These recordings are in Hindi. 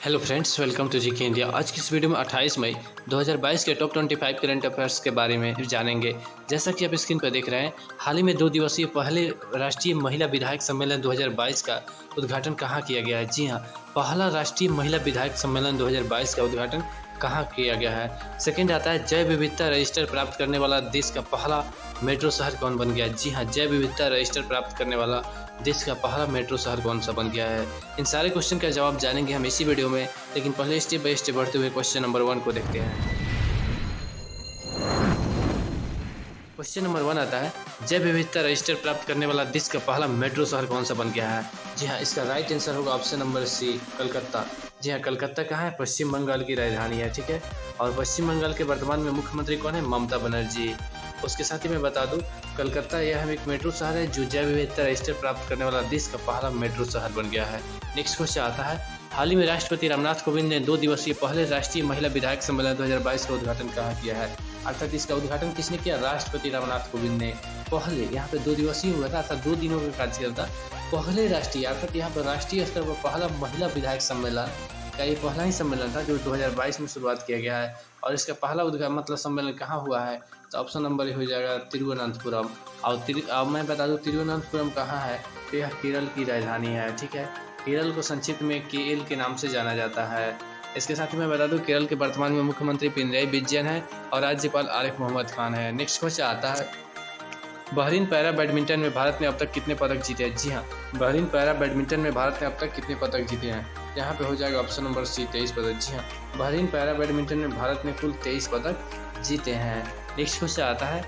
Hello friends, welcome to GK India. आज की इस वीडियो में 28 मई 2022 के टॉप 25 करंट अफेयर्स के बारे में जानेंगे। जैसा कि आप स्क्रीन पर देख रहे हैं, हाल ही में 2 दिवसीय पहले राष्ट्रीय महिला विधायक सम्मेलन 2022 का उद्घाटन कहाँ किया गया है। जी हाँ, पहला राष्ट्रीय महिला विधायक सम्मेलन 2022 का उद्घाटन कहाँ किया गया है। सेकंड आता है, जैव विविधता रजिस्टर प्राप्त करने वाला देश का पहला मेट्रो शहर कौन बन गया है। जी हाँ, जैव विविधता रजिस्टर प्राप्त करने वाला देश का पहला मेट्रो शहर कौन सा बन गया है। इन सारे क्वेश्चन का जवाब जानेंगे हम इसी वीडियो में, लेकिन पहले स्टेप बाय स्टेप बढ़ते हुए क्वेश्चन नंबर 1 को देखते हैं। क्वेश्चन नंबर 1 आता है, जैव विविधता रजिस्टर प्राप्त करने वाला देश का पहला मेट्रो शहर कौन सा बन गया है। जी हाँ, इसका राइट आंसर होगा ऑप्शन नंबर सी, कलकत्ता। जी हाँ, कलकत्ता कहाँ है? पश्चिम बंगाल की राजधानी है, ठीक है। और पश्चिम बंगाल के वर्तमान में मुख्यमंत्री कौन है? ममता बनर्जी। उसके साथ ही मैं बता दूं, कलकत्ता यह एक मेट्रो शहर है जो जैव विविधता रजिस्टर प्राप्त करने वाला देश का पहला मेट्रो शहर बन गया है। नेक्स्ट क्वेश्चन आता है, हाल ही में राष्ट्रपति रामनाथ कोविंद ने 2 दिवसीय पहले राष्ट्रीय महिला विधायक सम्मेलन 2022 का उद्घाटन कहाँ किया है। अर्थात इसका उद्घाटन किसने किया? राष्ट्रपति रामनाथ कोविंद ने। पहले यहाँ पे 2 दिवसीय हुआ था, अर्थात 2 दिनों का कार्यक्रम था। पहले राष्ट्रीय, अर्थात यहाँ पर राष्ट्रीय स्तर पर पहला महिला विधायक सम्मेलन का ये पहला ही सम्मेलन था जो 2022 में शुरुआत किया गया है। और इसका पहला उद्घाटन सम्मेलन कहाँ हुआ है, तो ऑप्शन नंबर हो जाएगा तिरुवनंतपुरम। और मैं बता दूं तिरुवनंतपुरम कहाँ है, तो यह केरल की राजधानी है, ठीक है। केरल को संक्षिप्त में केएल के नाम से जाना जाता है। इसके साथ ही मैं बता दूं, केरल के वर्तमान में मुख्यमंत्री पिनराई विजयन है और राज्यपाल आरिफ मोहम्मद खान है। नेक्स्ट क्वेश्चन आता है, बहरीन पैरा बैडमिंटन में भारत ने अब तक कितने पदक जीते हैं। जी हाँ, बहरीन पैरा बैडमिंटन में भारत ने अब तक कितने पदक जीते हैं। यहाँ पे हो जाएगा ऑप्शन नंबर सी, 23 पदक। जी हाँ, बहरीन पैरा बैडमिंटन में भारत ने कुल 23 पदक जीते हैं। नेक्स्ट क्वेश्चन आता है,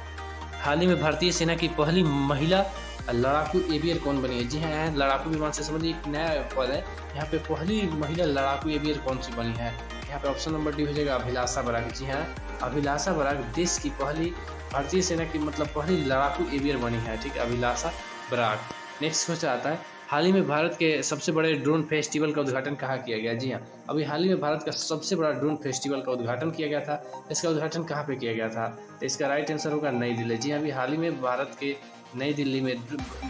हाल ही में भारतीय सेना की पहली महिला लड़ाकू एवियर कौन बनी है। जी हाँ, यहाँ लड़ाकू विमान से संबंधित एक नया पद है। यहाँ पे पहली महिला लड़ाकू एवियर कौन सी बनी है। यहाँ पे ऑप्शन नंबर डी हो जाएगा अभिलाषा बराक। जी हाँ, अभिलाषा बराक देश की पहली भारतीय सेना की पहली लड़ाकू एवियर बनी है, ठीक है, अभिलाषा बराक। नेक्स्ट क्वेश्चन आता है, हाल ही में भारत के सबसे बड़े ड्रोन फेस्टिवल का उद्घाटन कहाँ किया गया। जी हाँ, अभी हाल ही में भारत का सबसे बड़ा ड्रोन फेस्टिवल का उद्घाटन किया गया था। इसका उद्घाटन कहाँ पे किया गया था, तो इसका राइट आंसर होगा नई दिल्ली। जी हाँ, अभी हाल ही में भारत के नई दिल्ली में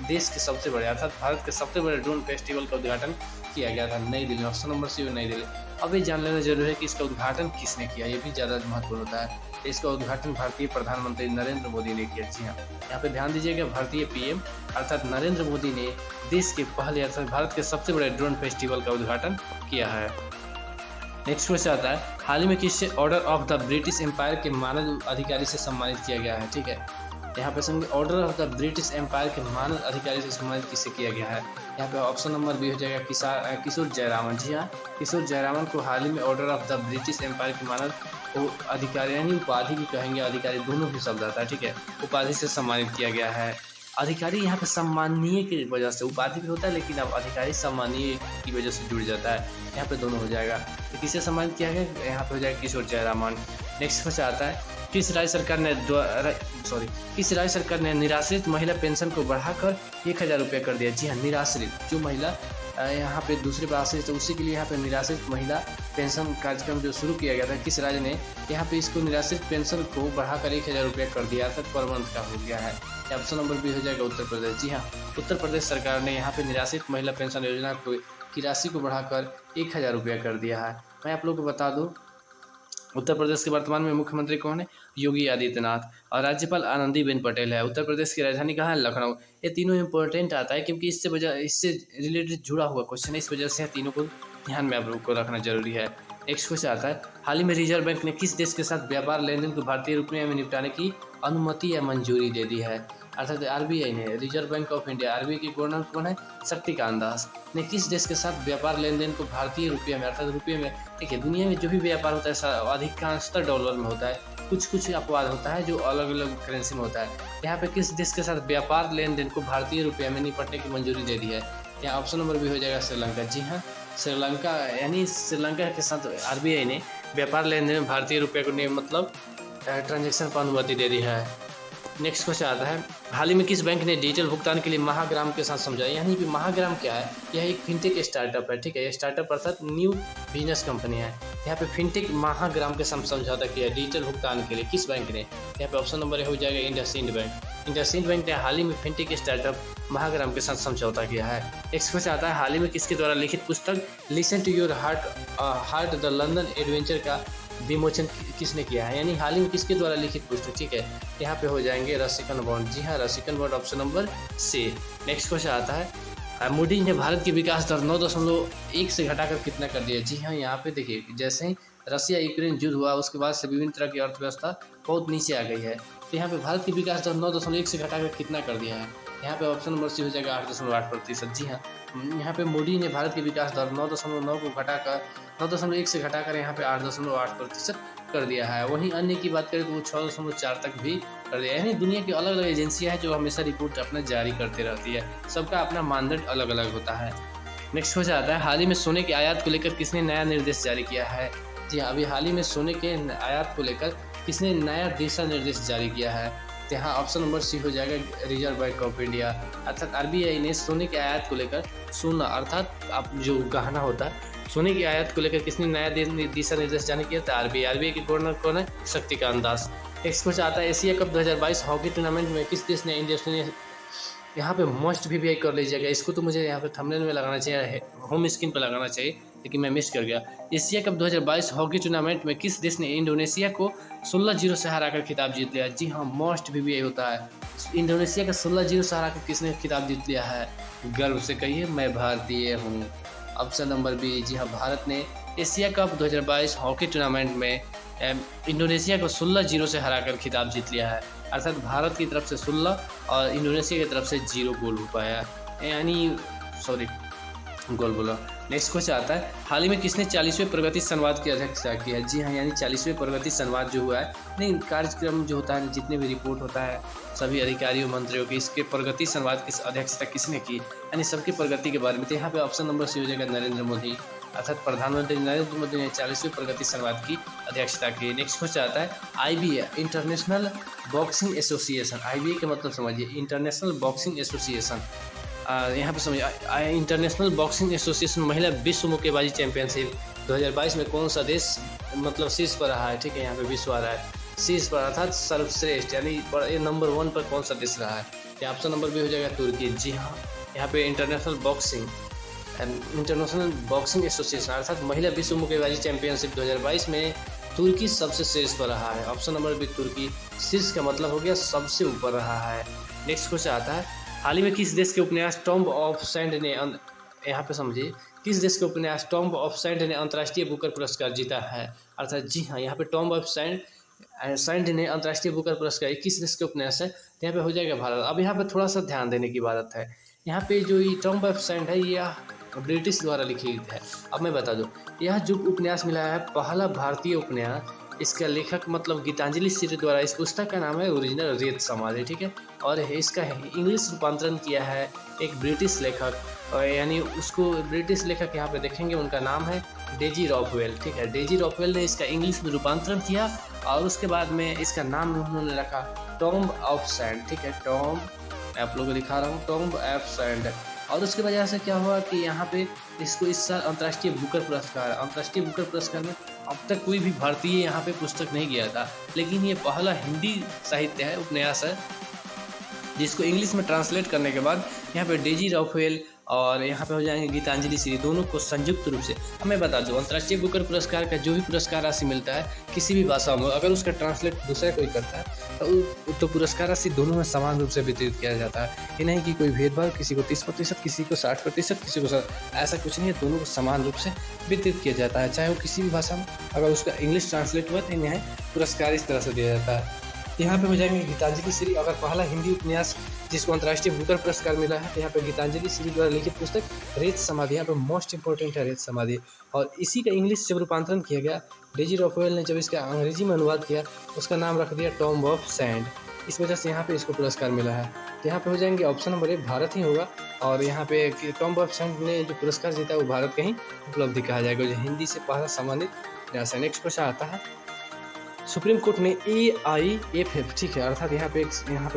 देश के सबसे बड़े अर्थात भारत के सबसे बड़े ड्रोन फेस्टिवल का उद्घाटन किया गया था नई दिल्ली। ऑप्शन नंबर सी नई दिल्ली। अब ये जान लेना जरूरी है कि इसका उद्घाटन किसने किया, ये भी ज़्यादा महत्वपूर्ण होता है। इसका उद्घाटन भारतीय प्रधानमंत्री नरेंद्र मोदी ने किया। जी हाँ, यहाँ पे ध्यान दीजिएगा, भारतीय पीएम अर्थात नरेंद्र मोदी ने देश के पहले अर्थात भारत के सबसे बड़े ड्रोन फेस्टिवल का उद्घाटन किया है। नेक्स्ट क्वेश्चन आता है, हाल ही में किससे Order of the British Empire के मानद अधिकारी से सम्मानित किया गया है। ठीक है, यहाँ पे समझिए, Order of the British Empire के मानद अधिकारी से सम्मानित किससे किया गया है। यहाँ पे ऑप्शन नंबर बी हो जाएगा किशोर जयरामन। जी हाँ, किशोर जयरामन को हाल ही में Order of the British Empire के मानद अधिकारी यानी उपाधि भी कहेंगे, अधिकारी दोनों भी शब्द आता है, ठीक है, उपाधि से सम्मानित किया गया है। अधिकारी यहाँ पे सम्मानीय की वजह से, उपाधि भी होता है लेकिन अब अधिकारी सम्मानीय की वजह से जुड़ जाता है, यहाँ पे दोनों हो जाएगा। तो किसे सम्मानित किया गया, यहाँ पे हो जाएगा किशोर जयरामन। नेक्स्ट क्वेश्चन आता है, किस राज्य सरकार ने निराश्रित महिला पेंशन को बढ़ाकर 1000 रुपये कर दिया। जी हाँ, निराश्रित जो महिला यहाँ पे दूसरे पर आश्रित, तो उसी के लिए यहाँ पे निराश्रित महिला पेंशन कार्यक्रम जो शुरू किया गया था, किस राज्य ने यहाँ पे इसको निराश्रित पेंशन को बढ़ाकर 1000 रुपये कर दिया, अर्थात पर मंथ का हो गया है। ऑप्शन नंबर बी हो जाएगा उत्तर प्रदेश। जी हाँ, उत्तर प्रदेश सरकार ने यहाँ पे निराश्रित महिला पेंशन योजना की राशि को बढ़ाकर 1000 रुपया कर दिया है। मैं आप लोग को बता दूँ, उत्तर प्रदेश के वर्तमान में मुख्यमंत्री कौन है? योगी आदित्यनाथ। और राज्यपाल आनंदीबेन पटेल है। उत्तर प्रदेश की राजधानी कहाँ है? लखनऊ। ये तीनों इंपॉर्टेंट आता है क्योंकि इससे रिलेटेड जुड़ा हुआ क्वेश्चन है, इस वजह से तीनों को ध्यान में आप लोग को रखना जरूरी है। नेक्स्ट क्वेश्चन आता है, हाल ही में रिजर्व बैंक ने किस देश के साथ व्यापार लेन देन को भारतीय रुपये में निपटाने की अनुमति या मंजूरी दे दी है। अर्थात आरबीआई ने, reserve bank of India, RBI के गवर्नर कौन है? शक्तिकांत दास ने किस देश के साथ व्यापार लेन देन को भारतीय रुपये में अर्थात रुपये में, देखिए दुनिया में जो भी व्यापार होता है अधिकांशतः डॉलर में होता है, कुछ अपवाद होता है जो अलग अलग करेंसी में होता है। यहाँ पे किस देश के साथ व्यापार लेन देन को भारतीय रुपये में निपटने की मंजूरी दे दी है। यहाँ ऑप्शन नंबर भी हो जाएगा श्रीलंका। जी हाँ, श्रीलंका यानी श्रीलंका के साथ आरबीआई ने व्यापार लेन देन में भारतीय रुपये को ट्रांजेक्शन पर अनुमति दे दी है। नेक्स्ट क्वेश्चन आता है, हाल ही में किस बैंक ने डिजिटल भुगतान के लिए महाग्राम के साथ समझा। यानी कि महाग्राम क्या है? यह एक फिनटेक स्टार्टअप है, ठीक है, यह स्टार्टअप अर्थात न्यू बिजनेस कंपनी है। यहाँ पे फिनटेक महाग्राम के साथ समझौता किया डिजिटल भुगतान के लिए, किस बैंक ने? यहाँ पे ऑप्शन नंबर हो जाएगा इंडसइंड बैंक। इंडसइंड बैंक ने हाल ही में फिनटेक स्टार्टअप महाग्राम के साथ समझौता किया है। नेक्स्ट क्वेश्चन आता है, हाल ही में किसके द्वारा लिखित पुस्तक listen to your heart the London adventure का विमोचन किसने किया है, यानी हाल ही में किसके द्वारा लिखित पुस्तक। ठीक है, यहाँ पे हो जाएंगे रसिकन बॉन्ड। जी हाँ, Ruskin Bond option number C. Next question आता है, मूडी ने भारत की विकास दर 9.1 से घटाकर कितना कर दिया। जी हाँ, यहाँ पे देखिए, जैसे ही रसिया यूक्रेन युद्ध हुआ उसके बाद से विभिन्न तरह की अर्थव्यवस्था बहुत नीचे आ गई है। तो यहाँ पे भारत की विकास दर 9.1 से घटाकर कितना कर दिया है। यहाँ पे ऑप्शन नंबर सी हो जाएगा 8.8%। जी हाँ, यहाँ पे मोदी ने भारत की विकास दर 9.9 को घटाकर 9.1 से घटाकर यहाँ पे 8.8% कर दिया है। वहीं अन्य की बात करें तो वो 6.4 तक भी कर दिया है। यानी दुनिया की अलग अलग एजेंसियाँ हैं जो हमेशा रिपोर्ट अपना जारी करते रहती है, सबका अपना मानदंड अलग अलग होता है। नेक्स्ट हो जाता है, हाल ही में सोने के आयात को लेकर किसने नया निर्देश जारी किया है। जी हाँ, अभी हाल ही में सोने के आयात को लेकर किसने नया दिशा निर्देश जारी किया है। तो यहाँ ऑप्शन नंबर सी हो जाएगा रिजर्व बैंक ऑफ इंडिया, अर्थात RBI ने सोने के आयात को लेकर सोना अर्थात आप जो गहना होता है सोने की आयात को लेकर किसने नया दिशा निर्देश जारी किया था। RBI के गवर्नर कौन है, शक्तिकांत दास। नेक्स्ट क्वेश्चन आता है, एशिया कप 2022 हॉकी टूर्नामेंट में किस देश ने इंडिया। यहाँ पे मोस्ट भी कर लीजिएगा, इसको तो मुझे यहाँ पे थंबनेल में लगाना चाहिए, होम स्क्रीन पर लगाना चाहिए, लेकिन मैं मिस कर गया। एशिया कप 2022 हॉकी टूर्नामेंट में किस देश ने इंडोनेशिया को 16-0 से हराकर खिताब जीत लिया। जी हाँ, मोस्ट भी होता है, इंडोनेशिया का 16-0 से हराकर किसने खिताब जीत लिया है। गर्व से कहिए मैं भारतीय हूँ। Option number B. जी हाँ, भारत ने एशिया कप 2022 हॉकी टूर्नामेंट में इंडोनेशिया को 16-0 से हराकर खिताब जीत लिया है, अर्थात भारत की तरफ से 16 और इंडोनेशिया की तरफ से 0 गोल हो पाया, यानी गोल बोला। नेक्स्ट क्वेश्चन आता है, हाल ही में किसने 40वें प्रगति संवाद की अध्यक्षता की है। जी हाँ, यानी 40वें प्रगति संवाद जो हुआ है, नहीं कार्यक्रम जो होता है, जितने भी रिपोर्ट होता है सभी अधिकारियों मंत्रियों की, इसके प्रगति संवाद की अध्यक्षता किसने की, यानी सबकी प्रगति के बारे में। तो यहाँ पे ऑप्शन नंबर सी हो जाएगा नरेंद्र मोदी, अर्थात प्रधानमंत्री नरेंद्र मोदी ने 40वें प्रगति संवाद की अध्यक्षता की। नेक्स्ट क्वेश्चन आता है, IBA international boxing association, IBA का मतलब समझिए इंटरनेशनल बॉक्सिंग एसोसिएशन, यहाँ पे समझिए इंटरनेशनल बॉक्सिंग एसोसिएशन महिला विश्व मुक्केबाजी चैंपियनशिप 2022 में कौन सा देश मतलब शीर्ष पर रहा है। ठीक है, यहाँ पे विश्व आ रहा है शीर्ष पर, अर्थात सर्वश्रेष्ठ यानी नंबर 1 पर कौन सा देश रहा है। यहाँ ऑप्शन नंबर भी हो जाएगा तुर्की। जी हाँ, यहाँ पे इंटरनेशनल बॉक्सिंग एसोसिएशन अर्थात महिला विश्व मुक्केबाजी चैंपियनशिप 2022 में तुर्की सबसे शीर्ष पर रहा है। ऑप्शन नंबर बी तुर्की, शीर्ष का मतलब हो गया सबसे ऊपर रहा है। नेक्स्ट क्वेश्चन आता है, हाल ही में किस देश के उपन्यास टॉम्ब ऑफ सैंड ने, यहाँ पे समझिए किस देश के उपन्यास टॉम्ब ऑफ सैंड ने अंतर्राष्ट्रीय बुकर पुरस्कार जीता है, अर्थात जी हाँ, यहाँ पे टॉम्ब ऑफ सैंड ने अंतर्राष्ट्रीय बुकर पुरस्कार किस देश के उपन्यास है। तो यहाँ पे हो जाएगा भारत। अब यहाँ पे थोड़ा सा ध्यान देने की बात है, यहाँ पे जो ये टॉम्ब ऑफ सैंड है यह ब्रिटिश द्वारा लिखी गई है। अब मैं बता दूँ, यह जो उपन्यास मिला है पहला भारतीय उपन्यास, इसका लेखक मतलब गीतांजलि श्री द्वारा, इस पुस्तक का नाम है ओरिजिनल रेत समाधि। ठीक है, और इसका इंग्लिश रूपांतरण किया है एक ब्रिटिश लेखक, यानी उसको ब्रिटिश लेखक यहाँ पे देखेंगे उनका नाम है डेजी रॉथवेल। ठीक है, डेजी रॉथवेल ने इसका इंग्लिश में रूपांतरण किया और उसके बाद में इसका नाम उन्होंने रखा टॉम्ब ऑफ सैंड। ठीक है, टॉम्ब, मैं आप लोगों को दिखा रहा हूँ टॉम्ब ऑफ सैंड। और उसके वजह से क्या हुआ कि यहाँ पे इसको इस साल अंतर्राष्ट्रीय बुकर पुरस्कार में अब तक कोई भी भारतीय यहाँ पे पुस्तक नहीं गया था, लेकिन ये पहला हिंदी साहित्य है, उपन्यास है, जिसको इंग्लिश में ट्रांसलेट करने के बाद यहाँ पे डेजी रॉथवेल और यहाँ पे हो जाएंगे गीतांजलि श्री, दोनों को संयुक्त रूप से। अब मैं बता दूँ, अंतर्राष्ट्रीय बुकर पुरस्कार का जो भी पुरस्कार राशि मिलता है किसी भी भाषा में, अगर उसका ट्रांसलेट दूसरा कोई करता है तो पुरस्कार राशि दोनों में समान रूप से वितरित किया जाता है। ये नहीं कि कोई भेदभाव, किसी को 30%, किसी को 60%, किसी को ऐसा कुछ नहीं है, दोनों को समान रूप से वितरित किया जाता है, चाहे वो किसी भी भाषा में, अगर उसका इंग्लिश ट्रांसलेट हुआ तो यहाँ पुरस्कार इस तरह से दिया जाता है। यहाँ पे हो जाएंगे गीतांजलि श्री, अगर पहला हिंदी उपन्यास जिसको अंतर्राष्ट्रीय बुकर पुरस्कार मिला है, तो यहाँ पे गीतांजलि श्री द्वारा लिखित पुस्तक रेत समाधि, यहाँ पे मोस्ट इंपॉर्टेंट है रेत समाधि, और इसी का इंग्लिश जब रूपांतरण किया गया, डेजी रॉथवेल ने जब इसका अंग्रेजी में अनुवाद किया, उसका नाम रख दिया टॉम्ब ऑफ सैंड, इस वजह से यहाँ पे इसको पुरस्कार मिला है। तो यहाँ पे हो जाएंगे ऑप्शन नंबर 1 भारत ही होगा, और यहाँ पे टॉम्ब ऑफ सैंड ने जो पुरस्कार जीता है वो भारत का ही उपलब्धि कहा जाएगा, जो हिंदी से पहला सम्मानित प्रयास है। नेक्स्ट क्वेश्चन आता है, सुप्रीम कोर्ट ने AIFF, ठीक है, अर्थात यहाँ पे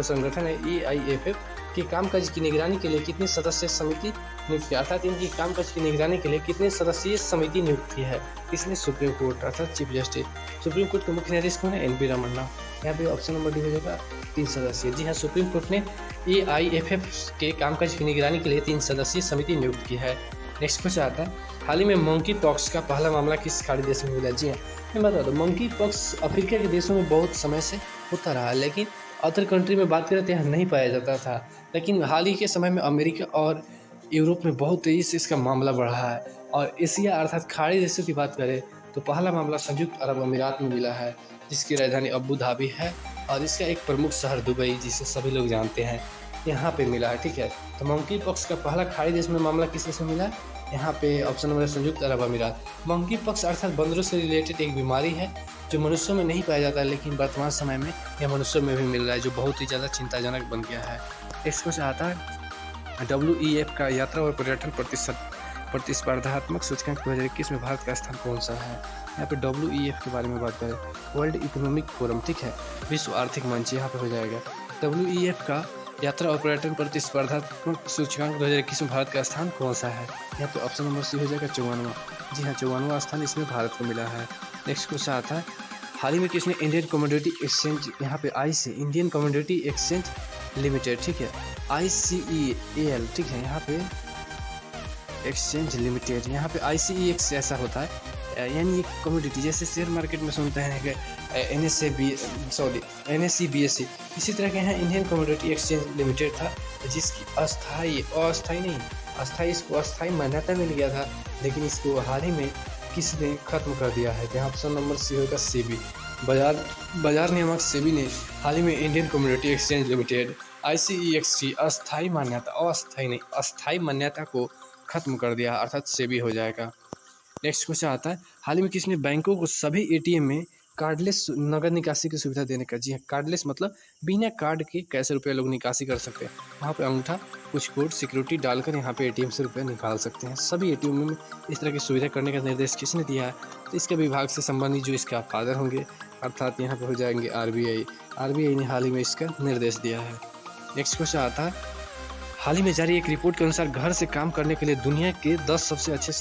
संगठन है AIFF के कामकाज की निगरानी के लिए कितनी सदस्य समिति नियुक्त किया, अर्थात इनकी कामकाज की निगरानी के लिए कितने सदस्यीय समिति नियुक्त की है, किसने, सुप्रीम कोर्ट, अर्थात चीफ जस्टिस। सुप्रीम कोर्ट के मुख्य न्यायाधीश कौन है, NV रमन्ना। यहाँ पे ऑप्शन नंबर डी हो जाएगा 3 सदस्यीय। जी हाँ, सुप्रीम कोर्ट ने AIFF के कामकाज की निगरानी के लिए 3 सदस्यीय समिति नियुक्त की है। नेक्स्ट क्वेश्चन आता है, हाल ही में मंकी पॉक्स का पहला मामला किस खाड़ी देश में मिला? जी हाँ, मैं बता दूँ, मंकी पॉक्स अफ्रीका के देशों में बहुत समय से होता रहा है, लेकिन अदर कंट्री में बात करें तो यहाँ नहीं पाया जाता था। लेकिन हाल ही के समय में अमेरिका और यूरोप में बहुत तेज़ी से इसका मामला बढ़ा है। और एशिया अर्थात खाड़ी देशों की बात करें तो पहला मामला संयुक्त अरब अमीरात में मिला है, जिसकी राजधानी अबू धाबी है, और इसका एक प्रमुख शहर दुबई, जिसे सभी लोग जानते हैं, यहाँ पे मिला है। ठीक है, तो मंकी पॉक्स का पहला खाड़ी देश में मामला किस देश में मिला? यहाँ पे ऑप्शन नंबर संयुक्त अरब अमीरात। मंकी पॉक्स अर्थात बंदरों से रिलेटेड एक बीमारी है जो मनुष्यों में नहीं पाया जाता है, लेकिन वर्तमान समय में यह मनुष्यों में भी मिल रहा है, जो बहुत ही ज़्यादा चिंताजनक बन गया है। नेक्स्ट क्वेश्चन आता है, WEF का यात्रा और पर्यटन प्रतिस्पर्धात्मक सूचकांक 2021 में भारत का स्थान कौन सा है? यहाँ पे WEF के बारे में बात करें, वर्ल्ड इकोनॉमिक फोरम, ठीक है, विश्व आर्थिक मंच, यहाँ पे हो जाएगा। WEF का यात्रा और पर्यटन प्रतिस्पर्धात्मक सूचकांक 2021 में भारत का स्थान कौन सा है? यहाँ पे ऑप्शन नंबर सी हो जाएगा 54वां। जी हाँ, 54वां स्थान इसमें भारत को मिला है। नेक्स्ट क्वेश्चन आता है, हाल ही में किसने इंडियन कमोडिटी एक्सचेंज, यहाँ पे आई से इंडियन कमोडिटी एक्सचेंज लिमिटेड, ठीक है, ICEAL, ठीक है, यहाँ पे एक्सचेंज लिमिटेड, यहाँ पे ICEX ऐसा होता है, यानी एक कमोडिटी, जैसे शेयर मार्केट में सुनते हैं कि NSE BSE, इसी तरह के यहाँ इंडियन कमोडिटी एक्सचेंज लिमिटेड था, जिसकी अस्थाई इसको अस्थाई मान्यता मिल गया था, लेकिन इसको हाल ही में किसने खत्म कर दिया है? यहाँ ऑप्शन नंबर सी होगा सेबी। बाजार नियामक सेबी ने हाल ही में Indian commodity exchange limited ICEX की अस्थाई मान्यता को खत्म कर दिया, अर्थात सेबी हो जाएगा। नेक्स्ट क्वेश्चन आता है, हाल ही में किसने बैंकों को सभी ATM में कार्डलेस नगद निकासी की सुविधा देने का? जी हाँ, कार्डलेस मतलब बिना कार्ड के कैसे रुपये लोग निकासी कर सकते हैं, वहाँ पे अंगूठा कुछ कोड सिक्योरिटी डालकर यहाँ पे ATM से रुपये निकाल सकते हैं। सभी ATM में इस तरह की सुविधा करने का निर्देश किसने दिया है? तो इसके विभाग से संबंधित जो इसका फादर होंगे, अर्थात यहाँ पे हो जाएंगे RBI ने हाल ही में इसका निर्देश दिया है। नेक्स्ट क्वेश्चन आता है, हाल ही में जारी एक रिपोर्ट के अनुसार घर से काम करने के लिए दुनिया के 10 सबसे अच्छे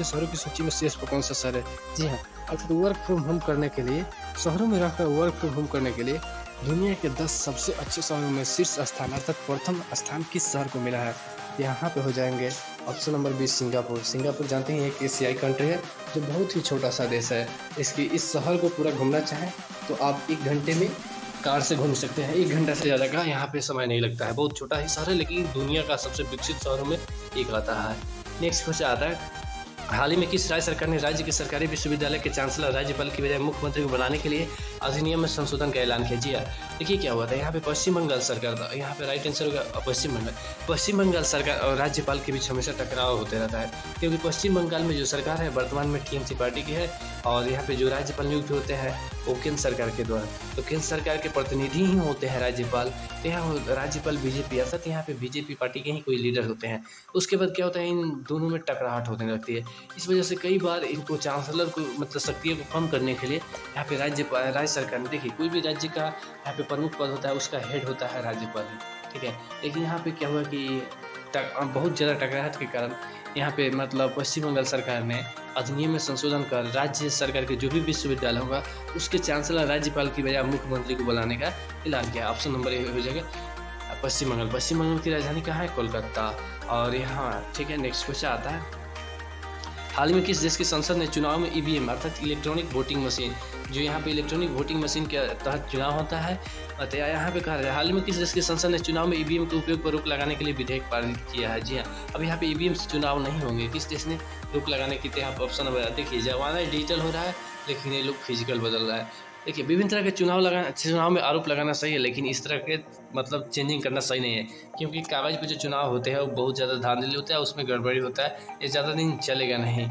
शहरों की सूची में शीर्ष पर कौन सा शहर है? जी हाँ, अर्थात वर्क फ्रॉम होम करने के लिए, शहरों में रहकर वर्क फ्रॉम होम करने के लिए दुनिया के 10 सबसे अच्छे शहरों में शीर्ष स्थान अर्थात प्रथम स्थान किस शहर को मिला है? यहाँ पे हो जाएंगे ऑप्शन नंबर 20 सिंगापुर। सिंगापुर जानते हैं एक एशियाई कंट्री है जो बहुत ही छोटा सा देश है। इस शहर को पूरा घूमना चाहें तो आप 1 घंटे में कार से घूम सकते हैं। 1 घंटा से ज़्यादा का यहाँ पे समय नहीं लगता है। बहुत छोटा ही शहर है, लेकिन दुनिया का सबसे विकसित शहरों में एक आता है। नेक्स्ट क्वेश्चन आता है, हाल ही में किस राज्य सरकार ने राज्य के सरकारी विश्वविद्यालय के चांसलर राज्यपाल की बजाय मुख्यमंत्री को बनाने के लिए अधिनियम में संशोधन का ऐलान किया? जी हाँ, देखिए क्या हुआ था, यहाँ पे पश्चिम बंगाल सरकार था, यहाँ पे राइट आंसर होगा पश्चिम बंगाल सरकार और राज्यपाल के बीच हमेशा टकराव होते रहता है, क्योंकि पश्चिम बंगाल में जो सरकार है वर्तमान में TMC पार्टी की है, और यहाँ पे जो राज्यपाल नियुक्त होते हैं वो केंद्र सरकार के द्वारा, तो केंद्र सरकार के प्रतिनिधि ही होते हैं राज्यपाल। तो यहाँ राज्यपाल BJP अर्थात यहाँ पे BJP पार्टी के ही कोई लीडर होते हैं। उसके बाद क्या होता है, इन दोनों में टकराहट होने लगती है। इस वजह से कई बार इनको चांसलर को मतलब शक्तियों को कम करने के लिए यहाँ पे राज्य सरकार ने, देखिए कोई भी राज्य का यहाँ पे प्रमुख पद होता है, उसका हेड होता है राज्यपाल, ठीक है। लेकिन यहाँ पे क्या हुआ कि बहुत ज़्यादा टकराहट के कारण यहाँ पे मतलब पश्चिम बंगाल सरकार ने अधिनियम में संशोधन कर राज्य सरकार के जो भी विश्वविद्यालय होगा उसके चांसलर राज्यपाल की बजाय मुख्यमंत्री को बुलाने का ऐलान किया। ऑप्शन नंबर ए हो जाएगा पश्चिम बंगाल की राजधानी कहाँ है? कोलकाता। और यहाँ ठीक है। नेक्स्ट क्वेश्चन आता है, हाल ही में किस देश की संसद ने चुनाव में EVM अर्थात इलेक्ट्रॉनिक वोटिंग मशीन, जो यहाँ पे इलेक्ट्रॉनिक वोटिंग मशीन के तहत चुनाव होता है, बताया यहाँ पे कहा है हाल ही में किस देश की संसद ने चुनाव में EVM के उपयोग पर रोक लगाने के लिए विधेयक पारित किया है? जी हाँ, अब यहाँ पे EVM से चुनाव नहीं होंगे। किस देश ने रोक लगाने की? यहाँ पे ऑप्शन नंबर देखिए, जमाना डिजिटल हो रहा है लेकिन ये लोग फिजिकल बदल रहा है। देखिए विभिन्न तरह के चुनाव में आरोप लगाना सही है, लेकिन इस तरह के मतलब चेंजिंग करना सही नहीं है, क्योंकि कागज़ पे जो चुनाव होते हैं वो बहुत ज़्यादा धांधली होता है, उसमें गड़बड़ी होता है, ये ज़्यादा दिन चलेगा नहीं।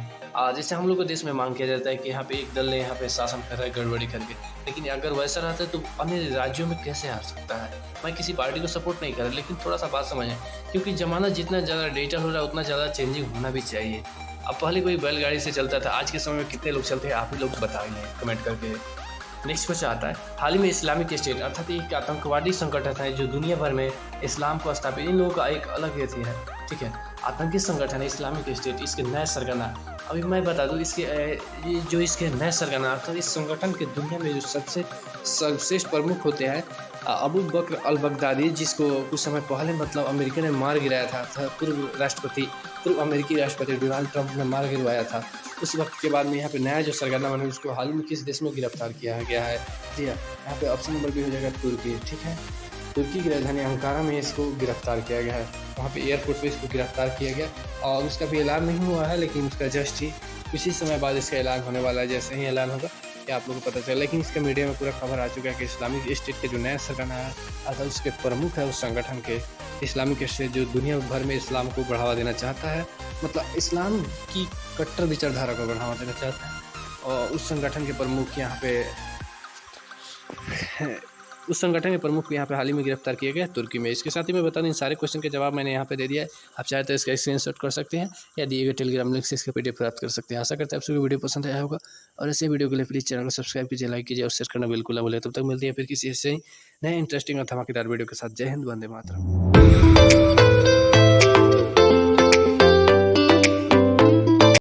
जैसे हम लोग को देश में मांग किया जाता है कि यहाँ पे एक दल ने यहाँ पे शासन कर रहा है गड़बड़ी करके, लेकिन अगर वैसा रहता है तो अन्य राज्यों में कैसे आ सकता है? मैं किसी पार्टी को सपोर्ट नहीं कर रहा, लेकिन थोड़ा सा बात समझें, क्योंकि ज़माना जितना ज़्यादा डिजिटल हो रहा है उतना ज़्यादा चेंजिंग होना भी चाहिए। अब पहले कोई बैलगाड़ी से चलता था, आज के समय में कितने लोग चलते हैं आप ही लोग बताइए कमेंट करके। नेक्स्ट क्वेश्चन आता है, हाल ही में इस्लामिक स्टेट अर्थात एक आतंकवादी संगठन है जो दुनिया भर में इस्लाम को स्थापित, इन लोगों का एक अलग एथी है, ठीक है, आतंकी संगठन है इस्लामिक स्टेट। इसके नए सरगना अभी मैं बता दूँ इसके ये जो इसके नए सरगना अर्थात इस संगठन के दुनिया में जो सबसे सर्वश्रेष्ठ प्रमुख होते हैं अबू बकर अल बगदादी, जिसको कुछ समय पहले मतलब अमेरिका ने मार गिराया था पूर्व अमेरिकी राष्ट्रपति डोनाल्ड ट्रंप ने मार गिरवाया था। उस वक्त के बाद में यहाँ पे नया जो सरगना बना उसको हाल ही में किस देश में गिरफ्तार किया गया है? जी हाँ, यहाँ पे ऑप्शन नंबर बी हो जाएगा तुर्की। ठीक है, तुर्की की राजधानी अंकारा में इसको गिरफ्तार किया गया है। वहाँ पे एयरपोर्ट पे इसको गिरफ्तार किया गया और उसका भी ऐलान नहीं हुआ है, लेकिन उसका जस्ट ही कुछ ही समय बाद इसका ऐलान होने वाला है। जैसे ही ऐलान होगा क्या आप लोगों को पता चला, लेकिन इसका मीडिया में पूरा खबर आ चुका है कि इस्लामिक स्टेट के जो नया सरगना है अर्थात उसके प्रमुख है उस संगठन के, इस्लामिक स्टेट जो दुनिया भर में इस्लाम को बढ़ावा देना चाहता है, मतलब इस्लाम की कट्टर विचारधारा को बढ़ावा देना चाहता है, और उस संगठन के प्रमुख यहाँ पे हाल ही में गिरफ्तार किया गया तुर्की में। इसके साथ ही मैं बता दूं इन सारे क्वेश्चन के जवाब मैंने यहाँ पे दे दिया है। आप चाहे तो इसका स्क्रीनशॉट कर सकते हैं या दिए गए टेलीग्राम लिंक से इसका पीडीएफ प्राप्त कर सकते हैं। आशा करते हैं आप सभी वीडियो पसंद आया होगा और ऐसे वीडियो के लिए प्लीज़ चैनल को सब्सक्राइब कीजिए, लाइक कीजिए और शेयर करना बिल्कुल ना भूलें। तब तक मिलती है फिर किसी ऐसे ही नए इंटरेस्टिंग और धमाकेदार वीडियो के साथ। जय हिंद, वंदे मातरम।